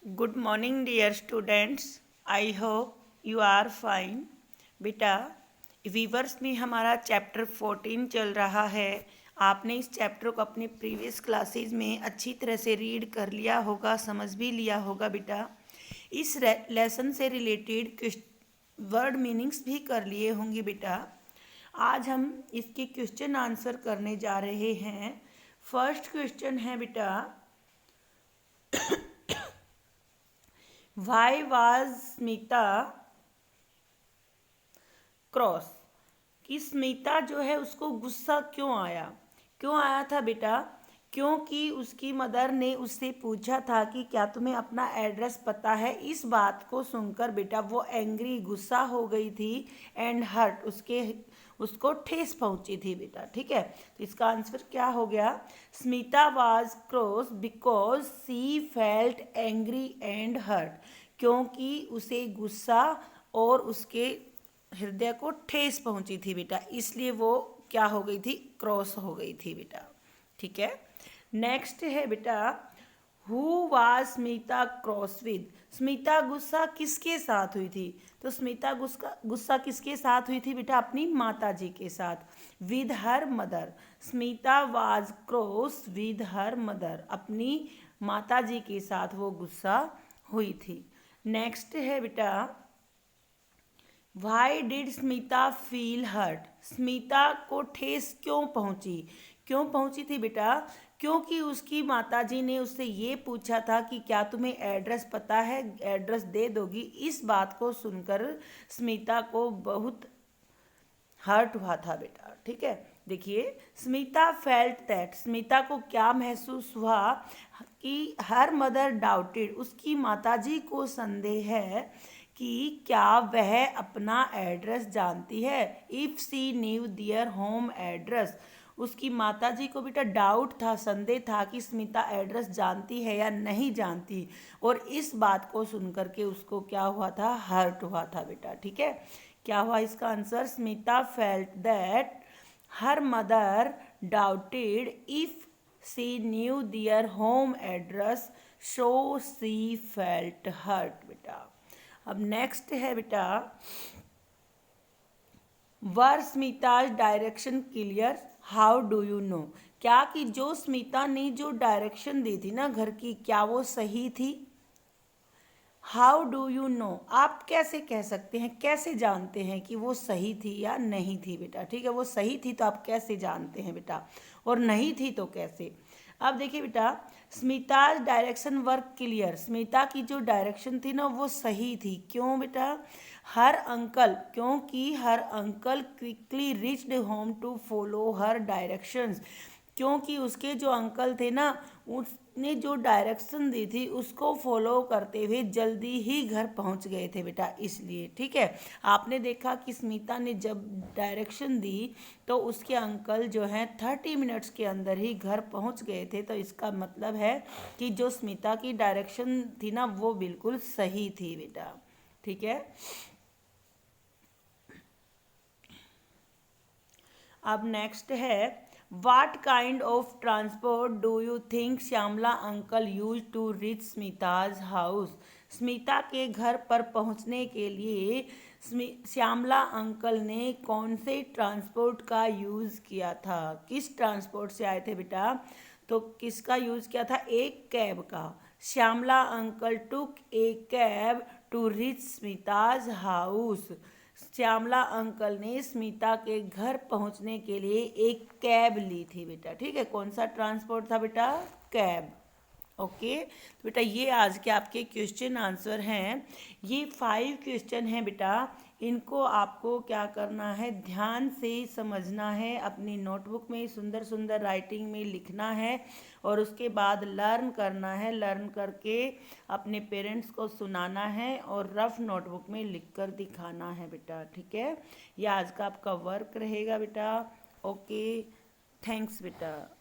Good morning dear students. I hope you are fine. बेटा, viewers में हमारा chapter 14 चल रहा है। आपने इस चैप्टर को अपने प्रीवियस क्लासेस में अच्छी तरह से रीड कर लिया होगा, समझ भी लिया होगा। बेटा, इस लेसन से रिलेटेड वर्ड मीनिंग्स भी कर लिए होंगे। बेटा, आज हम इसके क्वेश्चन आंसर करने जा रहे हैं। फर्स्ट क्वेश्चन है बेटा, Why was स्मिता क्रॉस? कि स्मिता जो है उसको गुस्सा क्यों आया था बेटा? क्योंकि उसकी मदर ने उससे पूछा था कि क्या तुम्हें अपना एड्रेस पता है। इस बात को सुनकर बेटा वो एंग्री, गुस्सा हो गई थी एंड हर्ट, उसको ठेस पहुंची थी बेटा। ठीक है, तो इसका आंसर क्या हो गया? Smita was cross because she felt angry and hurt. क्योंकि उसे गुस्सा और उसके हृदय को ठेस पहुंची थी बेटा, इसलिए वो क्या हो गई थी? क्रॉस हो गई थी बेटा। ठीक है, नेक्स्ट है बेटा, who was Smita cross with? Smita गुस्सा किसके साथ हुई थी? तो स्मिता गुस्सा किसके साथ हुई थी बेटा? अपनी माता जी के साथ। With her mother, Smita was cross with her mother, अपनी माता जी के साथ वो गुस्सा हुई थी। नेक्स्ट है बेटा, why did Smita feel hurt? Smita को ठेस क्यों पहुंची थी बेटा? क्योंकि उसकी माताजी ने उससे ये पूछा था कि क्या तुम्हें एड्रेस पता है, एड्रेस दे दोगी। इस बात को सुनकर स्मिता को बहुत हर्ट हुआ था बेटा। ठीक है, देखिए, स्मिता फेल्ट दैट, स्मिता को क्या महसूस हुआ कि हर मदर डाउटेड, उसकी माताजी को संदेह है कि क्या वह अपना एड्रेस जानती है। If she knew their home address, उसकी माताजी को बेटा डाउट था, संदेह था कि स्मिता एड्रेस जानती है या नहीं जानती, और इस बात को सुनकर के उसको क्या हुआ था? हर्ट हुआ था बेटा। ठीक है, क्या हुआ इसका answer? Smita felt that her mother doubted if she knew their home address, so she felt hurt बेटा। अब नेक्स्ट है बेटा, were Smita's direction clear? How do you know? क्या कि जो स्मिता ने जो डायरेक्शन दी थी ना घर की, क्या वो सही थी? हाउ डू यू नो, आप कैसे कह सकते हैं, कैसे जानते हैं कि वो सही थी या नहीं थी बेटा? ठीक है, वो सही थी तो आप कैसे जानते हैं बेटा, और नहीं थी तो कैसे? अब देखिए बेटा, Smita direction work clear, Smita की जो डायरेक्शन थी ना वो सही थी। क्यों बेटा? हर अंकल, क्योंकि her uncle quickly reached home to follow her directions, क्योंकि उसके जो अंकल थे ना, उसने जो डायरेक्शन दी थी उसको फॉलो करते हुए जल्दी ही घर पहुंच गए थे बेटा, इसलिए। ठीक है, आपने देखा कि स्मिता ने जब डायरेक्शन दी तो उसके अंकल जो हैं 30 मिनट्स के अंदर ही घर पहुंच गए थे, तो इसका मतलब है कि जो स्मिता की डायरेक्शन थी ना वो बिल्कुल सही थी बेटा। ठीक है, अब नेक्स्ट है, what kind of transport do you think Shyamala uncle use to reach Smita's house? Smita के घर पर पहुंचने के लिए श्यामला अंकल ने कौन से ट्रांसपोर्ट का यूज़ किया था? किस ट्रांसपोर्ट से आए थे बेटा? तो किसका यूज़ किया था? एक कैब का। Shyamala uncle took a cab to reach Smita's house. Shyamala uncle ने स्मिता के घर पहुंचने के लिए एक कैब ली थी बेटा। ठीक है, कौन सा ट्रांसपोर्ट था बेटा? कैब। ओके, तो बेटा ये आज के आपके क्वेश्चन आंसर हैं। ये 5 क्वेश्चन हैं बेटा, इनको आपको क्या करना है? ध्यान से समझना है, अपनी नोटबुक में सुंदर सुंदर राइटिंग में लिखना है, और उसके बाद लर्न करना है। लर्न करके अपने पेरेंट्स को सुनाना है और रफ नोटबुक में लिख कर दिखाना है बेटा। ठीक है, ये आज का आपका वर्क रहेगा बेटा। ओके, थैंक्स बेटा।